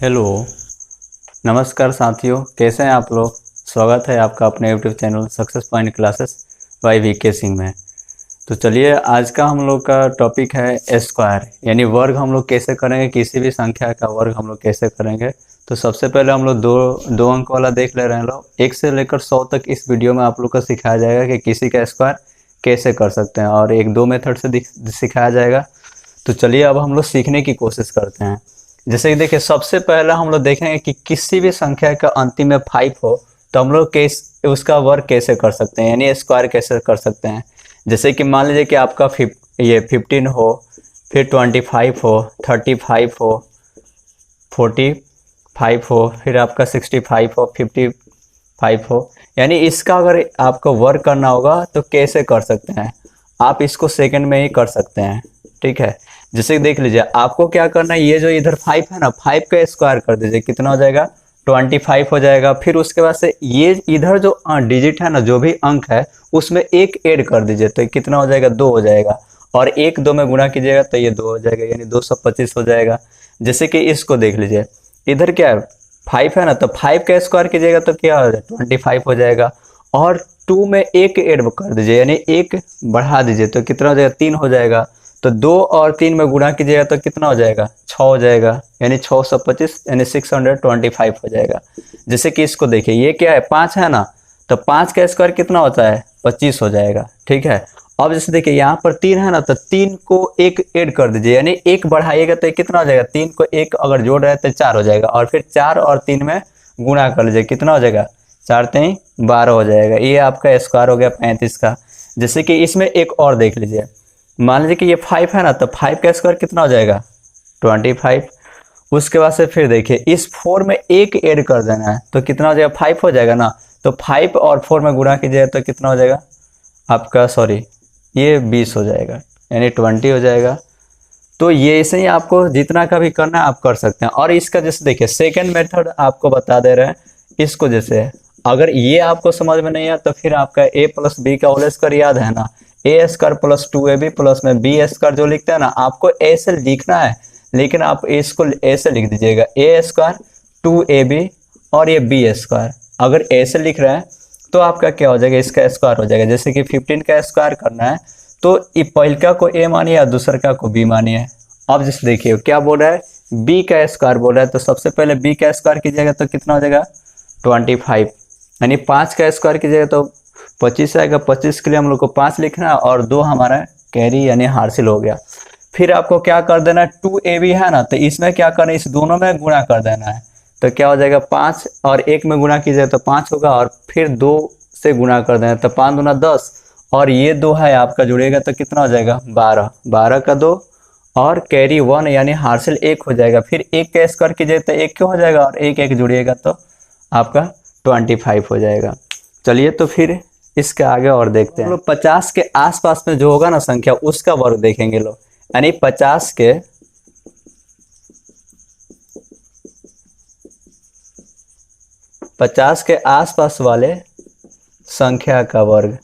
Hello, नमस्कार साथियों, कैसे हैं आप लोग। स्वागत है आपका अपने YouTube channel success point classes by VK Singh में। तो चलिए, आज का हम लोग का टॉपिक है स्क्वायर, यानी वर्ग हम लोग कैसे करेंगे, किसी भी संख्या का वर्ग हम लोग कैसे करेंगे। तो सबसे पहले हम लोग दो अंक वाला देख ले रहे हैं लोग। 1 से लेकर 100 तक इस वीडियो में आप लोग को सिखाया जाएगा कि किसी का स्क्वायर कैसे कर सकते हैं, और 1-2 मेथड से सिखाया जाएगा। तो चलिए अब हम लोग सीखने की कोशिश करते हैं। जैसे कि देखिए, सबसे पहला हम लोग देखेंगे कि किसी भी संख्या का अंतिम में 5 हो तो हम लोग उसका वर्ग कैसे कर सकते हैं, यानी स्क्वायर कैसे कर सकते हैं। जैसे कि मान लीजिए कि आपका 15 हो, फिर 25 हो, 35 हो, 45 हो, फिर आपका 65 हो, 55 हो, यानी इसका अगर आपको वर्ग करना होगा तो कैसे कर सकते हैं। आप इसको सेकंड में ही कर सकते हैं, ठीक है। जैसे देख लीजिए, आपको क्या करना है, ये जो इधर 5 है ना, 5 का स्क्वायर कर दीजिए, कितना हो जाएगा 25 हो जाएगा। फिर उसके बाद से ये इधर जो डिजिट है ना, जो भी अंक है उसमें एक ऐड कर दीजिए, तो कितना हो जाएगा 2 हो जाएगा। और 1-2 में गुणा कीजिएगा तो ये 2 हो जाएगा, यानी 225 हो जाएगा। जैसे कि इसको देख लीजिए, इधर क्या है 5 है ना, तो 5 का स्क्वायर कीजिएगा तो क्या हो जाएगा 25 हो जाएगा। और 2 में एक ऐड कर दीजिए, यानी एक बढ़ा दीजिए तो कितना हो जाएगा 3 हो जाएगा। तो 2 और 3 में गुणा कीजिएगा तो कितना हो जाएगा 6 हो जाएगा, यानी 625 यानी 625 हो जाएगा। जैसे कि इसको देखिए, ये क्या है 5 है ना, तो 5 का स्क्वायर कितना होता है 25 हो जाएगा, ठीक है। अब जैसे देखिए यहाँ पर 3 है ना, तो 3 को एक ऐड कर दीजिए, यानी एक बढ़ाइएगा तो कितना हो जाएगा, 3 को एक अगर जोड़ रहे हैं तो 4 हो जाएगा। और फिर 4 और 3 में गुणा कर लीजिए, कितना हो जाएगा 4×3 12 हो जाएगा। ये आपका स्क्वायर हो गया 35 का। जैसे कि इसमें एक और देख लीजिए, मान लीजिए कि ये 5 है ना, तो 5 का स्क्वायर कितना हो जाएगा 25। उसके बाद से फिर देखिए, इस 4 में एक ऐड कर देना है तो कितना हो जाएगा 5 हो जाएगा ना। तो 5 और 4 में गुणा कीजिए तो कितना हो जाएगा आपका, सॉरी ये 20 हो जाएगा, यानी 20 हो जाएगा। तो ये ऐसे ही आपको जितना का भी करना है आप कर सकते हैं। और इसका जैसे देखिए, सेकंड मेथड आपको बता दे रहे हैं। इसको जैसे अगर ये आपको समझ में नहीं आया तो फिर आपका a + b का होल स्क्वायर याद है ना, a² + 2ab प्लस में b² जो लिखते हैं ना, आपको ऐसे लिखना है, लेकिन आप इसको ऐसे लिख दीजिएगा a² 2ab और ये b²। अगर ऐसे लिख रहे हैं तो आपका क्या हो जाएगा, इसका स्क्वायर हो जाएगा। जैसे कि 15 का स्क्वायर करना है तो पहलका को a मानिए और दूसरा को b मानिए। अब जैसे देखिए क्या बोल रहा है, b का स्क्वायर बोल रहा है, तो सबसे पहले b का स्क्वायर कीजिएगा तो कितना हो जाएगा 25, यानी 5 का स्क्वायर कीजिएगा तो 25 आएगा। 25 के लिए हम लोग को 5 लिखना है और 2 हमारा कैरी यानी हासिल हो गया। फिर आपको क्या कर देना है, 2ab है ना, तो इसमें क्या करना है, इस दोनों में गुणा कर देना है। तो क्या हो जाएगा 5 और 1 में गुणा कीजिए तो 5 होगा, और फिर 2 से गुणा कर देना तो 5 दूना 10, और ये 2 है आपका जुड़ेगा तो कितना हो जाएगा 12, 12 का 2 और कैरी 1 यानी हासिल 1 हो जाएगा। फिर 1 का स्क्वायर कीजिए तो 1 क्यों हो जाएगा, और 1 जुड़िएगा तो आपका 25 हो जाएगा। चलिए तो फिर इसके आगे और देखते हैं। लोग 50 के आसपास में जो होगा ना संख्या, उसका वर्ग देखेंगे लोग, यानी 50 के आसपास वाले संख्या का वर्ग।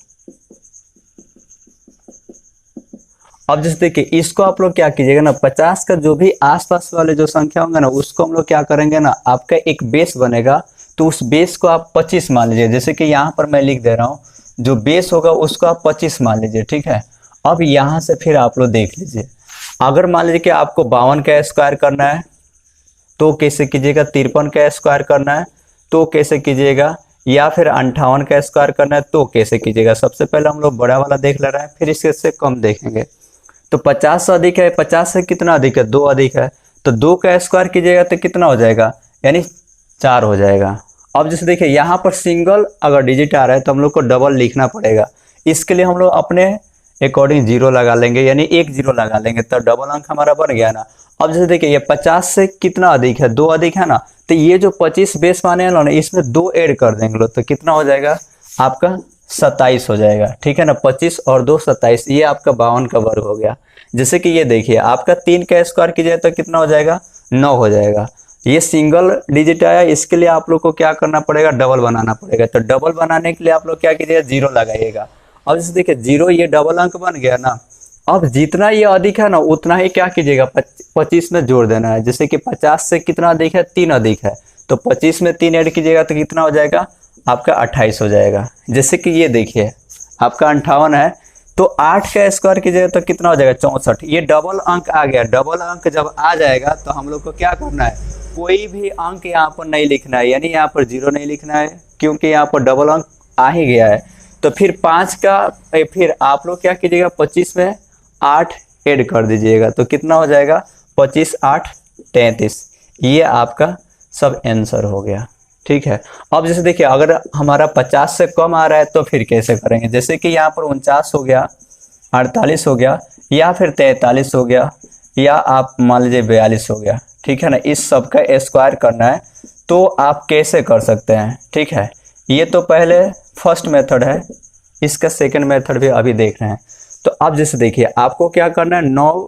अब जैसे देखिए, इसको आप लोग क्या कीजिएगा ना, 50 का जो भी आसपास वाले जो संख्या होंगे ना, उसको हम लोग क्या करेंगे ना, आपका एक बेस बनेगा, तो उस बेस को आप 25 मान लीजिए। जैसे कि यहाँ पर मैं लिख दे रहा हूँ, जो बेस होगा उसको आप 25 मान लीजिए, ठीक है। अब यहाँ से फिर आप लोग देख लीजिए, अगर मान लीजिए कि आपको 52 का स्क्वायर करना है तो कैसे कीजिएगा, 53 का स्क्वायर करना है तो कैसे कीजिएगा, या फिर 58 का स्क्वायर करना है तो कैसे कीजिएगा। सबसे पहले हम लोग बड़ा वाला देख ले रहे हैं, फिर इससे कम देखेंगे। तो 50 से अधिक है, 50 से कितना अधिक है 2 अधिक है, तो 2 का स्क्वायर कीजिएगा तो कितना हो जाएगा, यानी 4 हो जाएगा। अब जैसे देखिए, यहाँ पर सिंगल अगर डिजिट आ रहा है तो हम लोग को डबल लिखना पड़ेगा। इसके लिए हम लोग अपने अकॉर्डिंग 0 लगा लेंगे, यानी 1 0 लगा लेंगे, तो डबल अंक हमारा बन गया ना। अब जैसे देखिए, ये 50 से कितना अधिक है 2 अधिक है ना, तो ये जो 25 बेस माने हैं ना, इसमें 2 ऐड कर देंगे लोग, तो कितना हो जाएगा आपका 27 हो जाएगा, ठीक है ना। 25 और 2 27, ये आपका 52 का वर्ग हो गया। जैसे कि ये देखिए, आपका 3 का स्क्वायर कीजिए तो कितना हो जाएगा 9 हो जाएगा। ये सिंगल डिजिट आया, इसके लिए आप लोग को क्या करना पड़ेगा, डबल बनाना पड़ेगा। तो डबल बनाने के लिए आप लोग क्या कीजिएगा 0 लगाइएगा। अब जैसे देखिए 0, ये डबल अंक बन गया ना। अब जितना ये अधिक है ना उतना ही क्या कीजिएगा 25 में जोड़ देना है। जैसे कि 50 से कितना अधिक है, 3 अधिक है, तो 25 में 3 ऐड कीजिएगा तो कितना हो जाएगा आपका 28 हो जाएगा। जैसे कि ये देखिए आपका 58 है, तो 8 का स्क्वायर कीजिएगा तो कितना हो जाएगा 64। ये डबल अंक आ गया। डबल अंक जब आ जाएगा तो हम लोग को क्या करना है, कोई भी अंक यहाँ पर नहीं लिखना है, यानी यहाँ पर 0 नहीं लिखना है, क्योंकि यहाँ पर डबल अंक आ ही गया है। तो फिर 5 का फिर आप लोग क्या कीजिएगा 25 में 8 ऐड कर दीजिएगा तो कितना हो जाएगा 25 8 33। ये आपका सब आंसर हो गया। ठीक है। अब जैसे देखिए अगर हमारा 50 से कम आ रहा है तो फिर कैसे करेंगे, जैसे कि यहाँ पर 49 हो गया, 48 हो गया, या फिर 43 हो गया, या आप मान लीजिए 42 हो गया। ठीक है ना, इस सब का स्क्वायर करना है तो आप कैसे कर सकते हैं। ठीक है, ये तो पहले फर्स्ट मेथड है, इसका सेकंड मेथड भी अभी देख रहे हैं। तो अब जैसे देखिए आपको क्या करना है, 9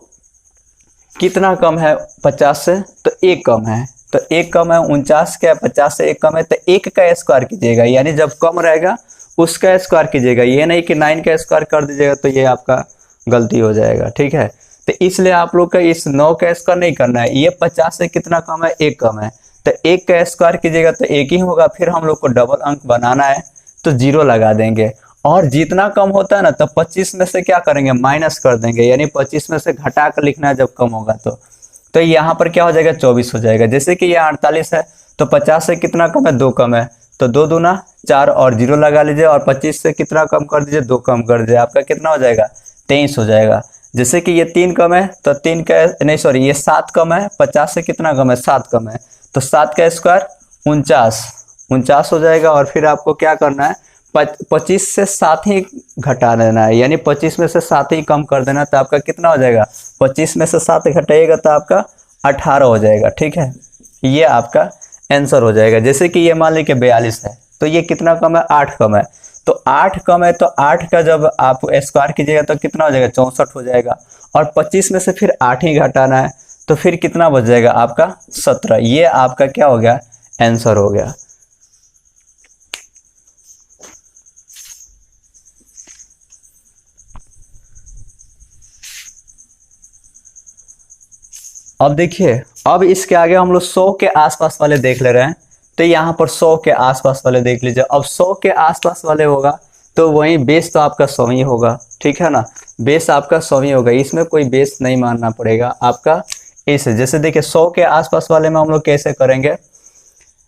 कितना कम है 50 से, तो 1 कम है, तो 1 कम है 49 क्या 50 से 1 कम है, तो 1 का स्क्वायर कीजिएगा, यानी जब कम रहेगा उसका स्क्वायर कीजिएगा, ये नहीं कि 9 का स्क्वायर कर दीजिएगा तो ये आपका गलती हो जाएगा। ठीक है, तो इसलिए आप लोग का इस 9 का स्क्वायर नहीं करना है। ये 50 से कितना कम है 1 कम है, तो 1 का स्क्वायर कीजिएगा तो 1 ही होगा। फिर हम लोग को डबल अंक बनाना है तो 0 लगा देंगे, और जितना कम होता है ना तो 25 में से क्या करेंगे माइनस कर देंगे, यानी 25 में से घटा कर लिखना है जब कम होगा तो यहाँ पर क्या हो जाएगा 24 हो जाएगा। जैसे कि ये 48 है, तो 50 से कितना कम है 2 कम है, तो 2 दूना 4 और 0 लगा लीजिए, और 25 से कितना कम कर दीजिए 2 कम कर दीजिए, आपका कितना हो जाएगा 23 हो जाएगा। जैसे कि ये 3 कम है तो 3 का नहीं सॉरी ये 7 कम है, 50 से कितना कम है 7 कम है, तो 7 का स्क्वायर 49 हो जाएगा। और फिर आपको क्या करना है 25 से 7 ही घटा देना है, यानी 25 में से 7 ही कम कर देना, तो आपका कितना हो जाएगा 25 में से 7 घटाइएगा तो आपका 18 हो जाएगा। ठीक है, ये आपका आंसर हो जाएगा। जैसे कि ये मान लीजिए 42 है, तो ये कितना कम है 8 कम है, तो 8 कम है, तो 8 का जब आप स्क्वायर कीजिएगा तो कितना हो जाएगा 64 हो जाएगा, और 25 में से फिर 8 ही घटाना है तो फिर कितना बच जाएगा आपका 17। ये आपका क्या हो गया आंसर हो गया। अब देखिए अब इसके आगे हम लोग 100 के आसपास वाले देख ले रहे हैं, तो यहाँ पर 100 के आसपास वाले देख लीजिए। अब 100 के आसपास वाले होगा तो वही बेस तो आपका 100 ही होगा। ठीक है ना, बेस आपका 100 ही होगा, इसमें कोई बेस नहीं मानना पड़ेगा आपका ऐसे। जैसे देखिए 100 के आसपास वाले में हम लोग कैसे करेंगे,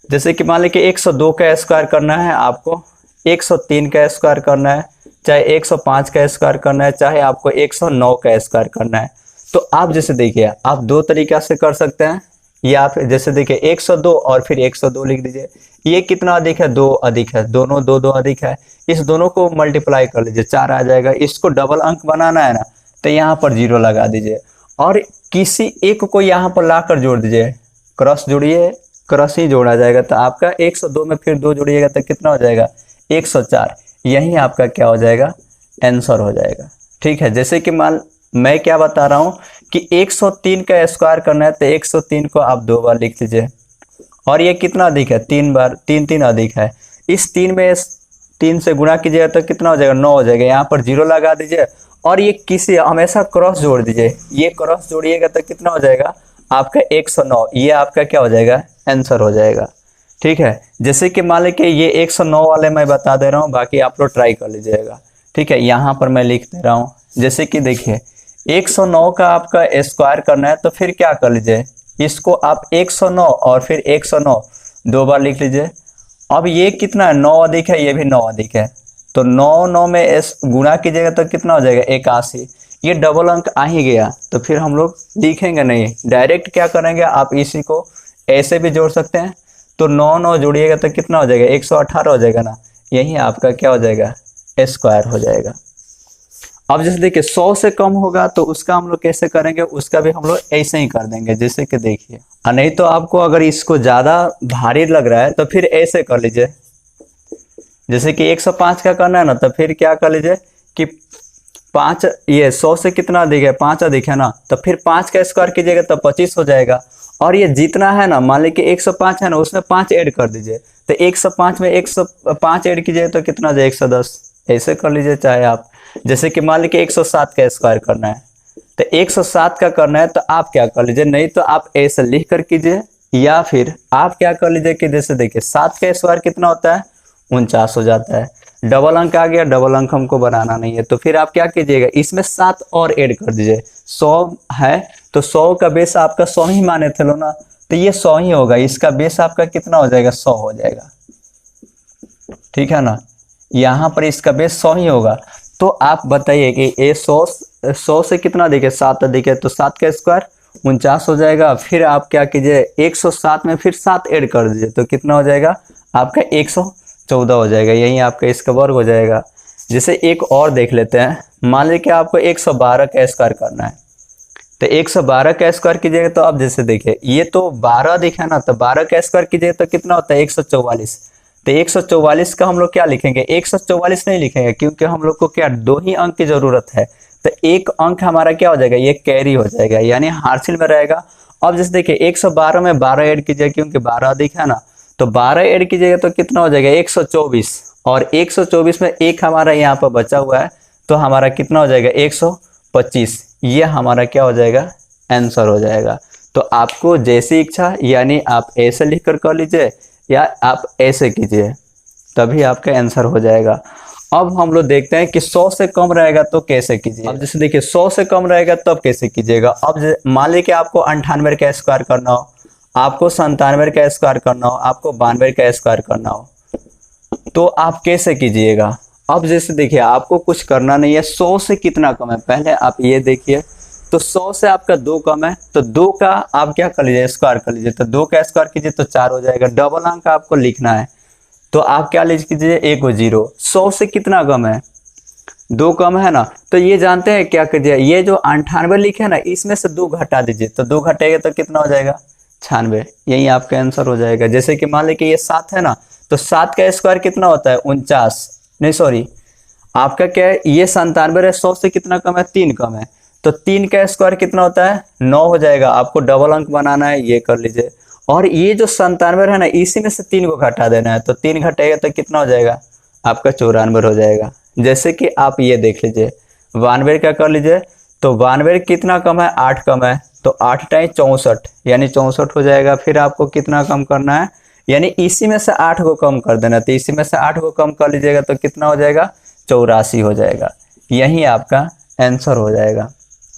जैसे कि मान लीजिए 102 का स्क्वायर करना है आपको, 103 का स्क्वायर करना है, चाहे 105 का स्क्वायर करना है, चाहे आपको 109 का स्क्वायर करना है। तो आप जैसे देखिए आप 2 तरीका से कर सकते हैं, या फिर जैसे देखिए 102 और फिर 102 लिख दीजिए। ये कितना अधिक है 2 अधिक है, दोनों 2 2 अधिक है, इस दोनों को मल्टीप्लाई कर लीजिए 4 आ जाएगा। इसको डबल अंक बनाना है ना तो यहाँ पर 0 लगा दीजिए, और किसी एक को यहाँ पर लाकर जोड़ दीजिए, क्रॉस जोड़िए, क्रॉस ही जोड़ा जाएगा, तो आपका 102 में फिर 2 जोड़िएगा तो कितना हो जाएगा 104। यही आपका क्या हो जाएगा आंसर हो जाएगा। ठीक है, जैसे कि मैं क्या बता रहा हूँ कि 103 का स्क्वायर करना है तो 103 को आप 2 बार लिख लीजिए, और ये कितना अधिक है 3 बार, 3 3 अधिक है, इस 3 में 3 से गुणा कीजिएगा तो कितना हो जाएगा 9 हो जाएगा। यहाँ पर 0 लगा दीजिए, और ये किसी हमेशा क्रॉस जोड़ दीजिए, ये क्रॉस जोड़िएगा तो कितना हो जाएगा आपका 109। ये आपका क्या हो जाएगा आंसर हो जाएगा। ठीक है, जैसे कि मान लीजिए ये 109 वाले मैं बता दे रहा हूँ, बाकी आप लोग ट्राई कर लीजिएगा। ठीक है, यहाँ पर मैं लिख दे रहा हूँ, जैसे कि देखिए 109 का आपका स्क्वायर करना है तो फिर क्या कर लीजिए, इसको आप 109 और फिर 109 2 बार लिख लीजिए। अब ये कितना है 9 अधिक है, ये भी 9 अधिक है, तो 9 9 में गुणा कीजिएगा तो कितना हो जाएगा 81। ये डबल अंक आ ही गया, तो फिर हम लोग लिखेंगे नहीं, डायरेक्ट क्या करेंगे आप इसी को ऐसे भी जोड़ सकते हैं, तो 9 9 जोड़िएगा तो कितना हो जाएगा 118 हो जाएगा ना, यही आपका क्या हो जाएगा स्क्वायर हो जाएगा। अब जैसे देखिए 100 से कम होगा तो उसका हम लोग कैसे करेंगे, उसका भी हम लोग ऐसे ही कर देंगे, जैसे कि देखिए, नहीं तो आपको अगर इसको ज्यादा भारी लग रहा है तो फिर ऐसे कर लीजिए, जैसे कि 105 का करना है ना तो फिर क्या कर लीजिए कि 5 ये 100 से कितना अधिक है 5 अधिक है ना, तो फिर 5 का स्क्वायर कीजिएगा तो 25 हो जाएगा, और ये जितना है ना मान लीजिए 105 है ना उसमें 5 ऐड कर दीजिए, तो 105 में 105 ऐड कीजिएगा तो कितना हो जाएगा 110, ऐसे कर लीजिए चाहे आप। जैसे कि मान लीजिए 107 का स्क्वायर करना है, तो 107 का करना है तो आप क्या कर लीजिए, नहीं तो आप ऐसे लिख कर कीजिए, या फिर आप क्या कर लीजिए कि जैसे देखिए 7 का स्क्वायर कितना होता है, 49 हो जाता है। डबल अंक आ गया, डबल अंक हमको बनाना नहीं है, तो फिर आप क्या कीजिएगा, इसमें 7 और ऐड कर दीजिए। 100 है तो 100 का बेस आपका 100 ही माने थे लो ना, तो ये 100 ही होगा, इसका बेस आपका कितना हो जाएगा, 100 हो जाएगा। ठीक है ना, यहाँ पर इसका बेस 100 ही होगा। तो आप बताइए कि ये 100 से कितना दिखे, 7 दिखे, तो 7 का स्क्वायर 49 हो जाएगा। फिर आप क्या कीजिए, 107 में फिर 7 ऐड कर दीजिए, तो कितना हो जाएगा आपका 114 हो जाएगा, यही आपका इसका वर्ग हो जाएगा। जैसे एक और देख लेते हैं, मान लीजिए कि आपको 112 का स्क्वायर करना है, तो 112 का स्क्वायर कीजिएगा, तो अब जैसे देखिए ये तो 12 दिखा ना, तो 12 का स्क्वायर कीजिएगा तो कितना होता है, 144। तो 144 का हम लोग क्या लिखेंगे, 144 नहीं लिखेंगे, क्योंकि हम लोग को क्या 2 ही अंक की जरूरत है, तो एक अंक हमारा क्या हो जाएगा, ये कैरी हो जाएगा, यानी हासिल में रहेगा। अब जैसे देखिए 112 में 12 ऐड कीजिएगा, क्योंकि 12 अधिक है ना, तो 12 ऐड कीजिएगा तो कितना हो जाएगा 124, और 124 में एक हमारा यहाँ पर बचा हुआ है, तो हमारा कितना हो जाएगा 125। ये हमारा क्या हो जाएगा, आंसर हो जाएगा। तो आपको जैसी इच्छा, यानी आप ऐसे लिख कर लीजिए या आप ऐसे कीजिए, तभी आपका आंसर हो जाएगा। अब हम लोग देखते हैं कि 100 से कम रहेगा तो कैसे कीजिए। अब जैसे देखिए 100 से कम रहेगा तब कैसे कीजिएगा। अब मान लीजिए कि आपको 98 का स्क्वायर करना हो, आपको 97 का स्क्वायर करना हो, आपको 92 का स्क्वायर करना हो, तो आप कैसे कीजिएगा। अब जैसे देखिए आपको कुछ करना नहीं है, 100 से कितना कम है, पहले आप ये देखिए, तो 100 से आपका 2 कम है, तो 2 का आप क्या कर लीजिए, स्क्वायर कर लीजिए, तो 2 का स्क्वायर कीजिए तो 4 हो जाएगा। डबल अंक आपको लिखना है, तो आप क्या लीजिए, एक 0। 100 से कितना कम है, 2 कम है ना, तो ये जानते हैं क्या कीजिए, ये जो 98 लिखे ना, इसमें से 2 घटा दीजिए, तो 2 घटेगा तो कितना हो जाएगा 96, यही आपका आंसर हो जाएगा। जैसे कि मान लीजिए ये 7 है ना, तो 7 का स्क्वायर कितना होता है 49, नहीं सॉरी आपका क्या है, ये 97 है, 100 से कितना कम है, 3 कम है, तो 3 का स्क्वायर कितना होता है 9 हो जाएगा। आपको डबल अंक बनाना है, ये कर लीजिए, और ये जो 97 है ना, इसी में से 3 को घटा देना है, तो 3 घटेगा तो कितना हो जाएगा आपका 94 हो जाएगा। जैसे कि आप ये देख लीजिए 92 क्या कर लीजिए, तो 92 कितना कम है, 8 कम है, तो 8 टाइम 64, यानी 64 हो जाएगा। फिर आपको कितना कम करना है, यानी इसी में से 8 को कम कर देना, तो इसी में से 8 को कम कर लीजिएगा तो कितना हो जाएगा 84 हो जाएगा, यही आपका आंसर हो जाएगा।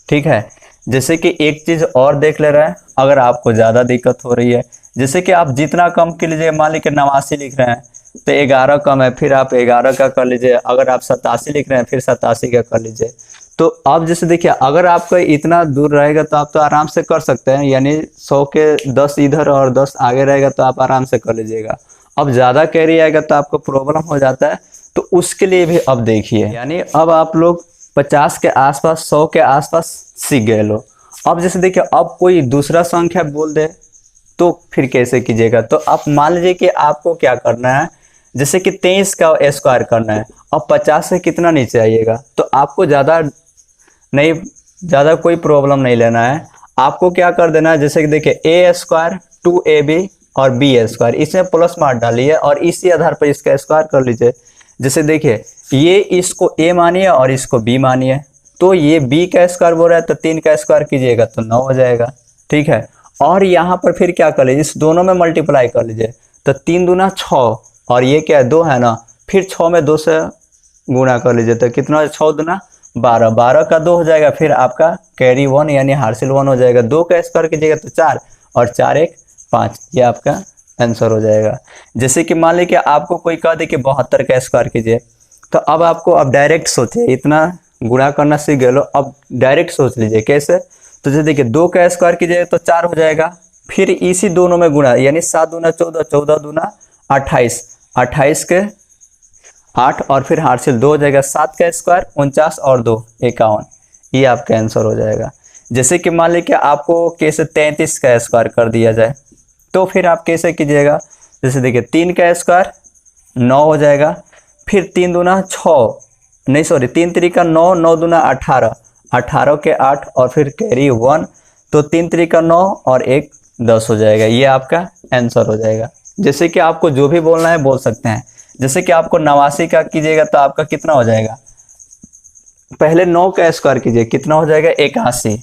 ठीक है, जैसे कि एक चीज और देख ले रहे हैं, अगर आपको ज्यादा दिक्कत हो रही है, जैसे कि आप जितना कम के लीजिए, मान लीजिए 89 लिख रहे हैं तो 11 कम है, फिर आप 11 का कर लीजिए। अगर आप 87 लिख रहे हैं फिर 87 का कर लीजिए। तो अब जैसे देखिए अगर आपका इतना दूर रहेगा तो आप तो आराम से कर सकते हैं, यानी 100 के 10 इधर और 10 आगे रहेगा तो आप आराम से कर लीजिएगा। अब ज्यादा कैरी आएगा तो आपको प्रॉब्लम हो जाता है, तो उसके लिए भी अब देखिए, यानी अब आप लोग 50 के आसपास 100 के आसपास सीख गए लो। अब जैसे देखिए अब कोई दूसरा संख्या बोल दे तो फिर कैसे कीजिएगा। तो आप मान लीजिए कि आपको क्या करना है, जैसे कि 23 का स्क्वायर करना है, अब 50 से कितना नीचे आइएगा, तो आपको ज़्यादा कोई प्रॉब्लम नहीं लेना है। आपको क्या कर देना है, जैसे कि देखिए ए स्क्वायर 2ab और बी स्क्वायर, इसमें प्लस मार्क डालिए और इसी आधार पर इसका स्क्वायर कर लीजिए। जैसे देखिए ये इसको ए मानिए और इसको बी मानिए, तो ये बी का स्क्वायर बोल रहा है तो 3 का स्क्वायर कीजिएगा तो 9 हो जाएगा। ठीक है, और यहाँ पर फिर क्या कर लीजिए, इस दोनों में मल्टीप्लाई कर लीजिए, तो 3 दूना 6 और ये क्या है 2 है ना, फिर 6 में 2 से गुणा कर लीजिए तो कितना हो, 6 दूना 12, 12 का 2 हो जाएगा, फिर आपका कैरी 1 यानी हासिल 1 हो जाएगा। 2 का स्क्वायर कीजिएगा तो 4 और 4 1 5, ये आपका आंसर हो जाएगा। जैसे कि मान लीजिए आपको कोई कह दे कि 72 का स्क्वायर कीजिए, तो अब आपको अब डायरेक्ट सोचिए, इतना गुणा करना सीख गए लो, अब डायरेक्ट सोच लीजिए कैसे। तो जैसे देखिए 2 का स्क्वायर कीजिए तो 4 हो जाएगा, फिर इसी दोनों में गुणा, यानी 7 दूना 14, 14 दूना 28, 28 के 8 और फिर हासिल 2 हो जाएगा। 7 का स्क्वायर 49 और 2 51, ये आपका आंसर हो जाएगा। जैसे कि मान लीजिए आपको कैसे 33 का स्क्वायर कर दिया जाए, तो फिर आप कैसे कीजिएगा, जैसे देखिए 3 का स्क्वायर 9 हो जाएगा, फिर 3 दूना 6, नहीं सॉरी 3 त्रिका 9, 9 दूना 18, 18 के 8 और फिर कैरी 1, तो 3 त्रिका 9 और 1 10 हो जाएगा, ये आपका आंसर हो जाएगा। जैसे कि आपको जो भी बोलना है बोल सकते हैं। जैसे कि आपको 89 का कीजिएगा तो आपका कितना हो जाएगा, पहले 9 का स्क्वायर कीजिए, कितना हो जाएगा 81।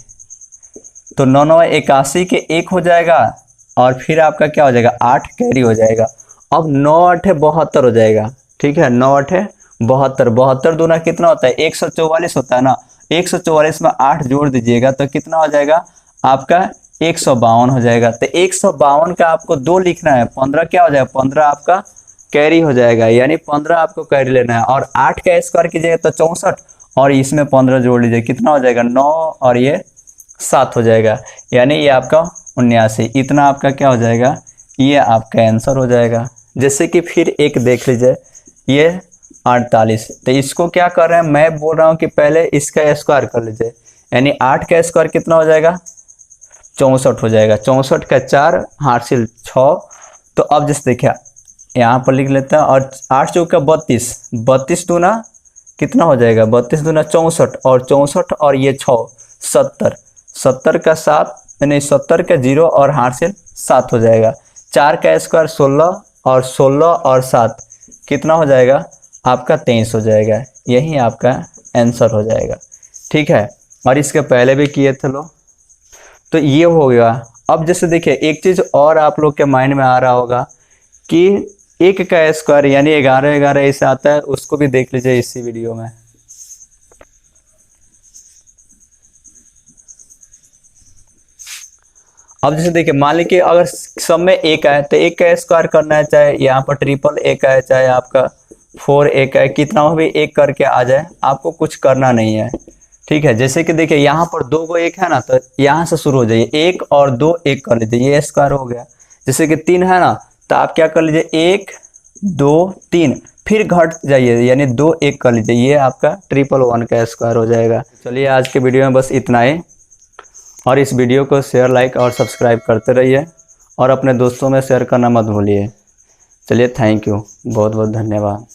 तो 9 9 81 के 1 हो जाएगा और फिर आपका क्या हो जाएगा 8 कैरी हो जाएगा। अब 9 8 72 हो जाएगा। ठीक है, 9 8 72, 72 दूना कितना होता है 144 होता है ना। 144 में 8 जोड़ दीजिएगा तो कितना हो जाएगा आपका 152 हो जाएगा। तो 152 का आपको 2 लिखना है, 15 क्या हो जाएगा 15 आपका कैरी हो जाएगा, यानी 15 आपको कैरी लेना है। और 8 का स्क्वायर कीजिएगा तो 64 और इसमें 15 जोड़ लीजिए, कितना हो जाएगा 9 और ये 7 हो जाएगा, यानी ये आपका 79। इतना आपका क्या हो जाएगा, ये आपका आंसर हो जाएगा। जैसे कि फिर एक देख लीजिए, ये 48। तो इसको क्या कर रहे हैं, मैं बोल रहा हूँ कि पहले इसका स्क्वायर कर लीजिए, यानी 8 का स्क्वायर कितना हो जाएगा 64 हो जाएगा। 64 का 4 हासिल 6। तो अब जैसे देखिए यहाँ पर लिख लेते हैं, और 8 चौका 32, 32 दूना कितना हो जाएगा 32 दूना 64 और 64 और ये 6 70, 70 का 7 यानी 70 का 0 और हासिल 7 हो जाएगा। 4 का स्क्वायर 16 और 16 और 7 कितना हो जाएगा आपका 23 हो जाएगा। यही आपका आंसर हो जाएगा। ठीक है, और इसके पहले भी किए थे लोग, तो ये हो गया। अब जैसे देखिए एक चीज़ और आप लोग के माइंड में आ रहा होगा कि 1 का स्क्वायर यानी 11 11 ऐसे आता है, उसको भी देख लीजिए इसी वीडियो में। अब जैसे देखिए मान लीजिए अगर सब में 1 आए तो 1 का स्क्वायर करना है, चाहे यहाँ पर ट्रिपल 1 आए चाहे आपका 4 1 आए, कितना भी 1 करके आ जाए, आपको कुछ करना नहीं है। ठीक है, जैसे कि देखिए यहाँ पर 2 को 1 है ना, तो यहाँ से शुरू हो जाइए 1 और 2 1 कर लीजिए, ये स्क्वायर हो गया। जैसे कि 3 है ना, तो आप क्या कर लीजिए 1 2 3 फिर घट जाइए, यानी 2 1 कर लीजिए, ये आपका 111 का स्क्वायर हो जाएगा। चलिए आज के वीडियो में बस इतना ही, और इस वीडियो को शेयर लाइक और सब्सक्राइब करते रहिए और अपने दोस्तों में शेयर करना मत भूलिए। चलिए थैंक यू, बहुत बहुत धन्यवाद।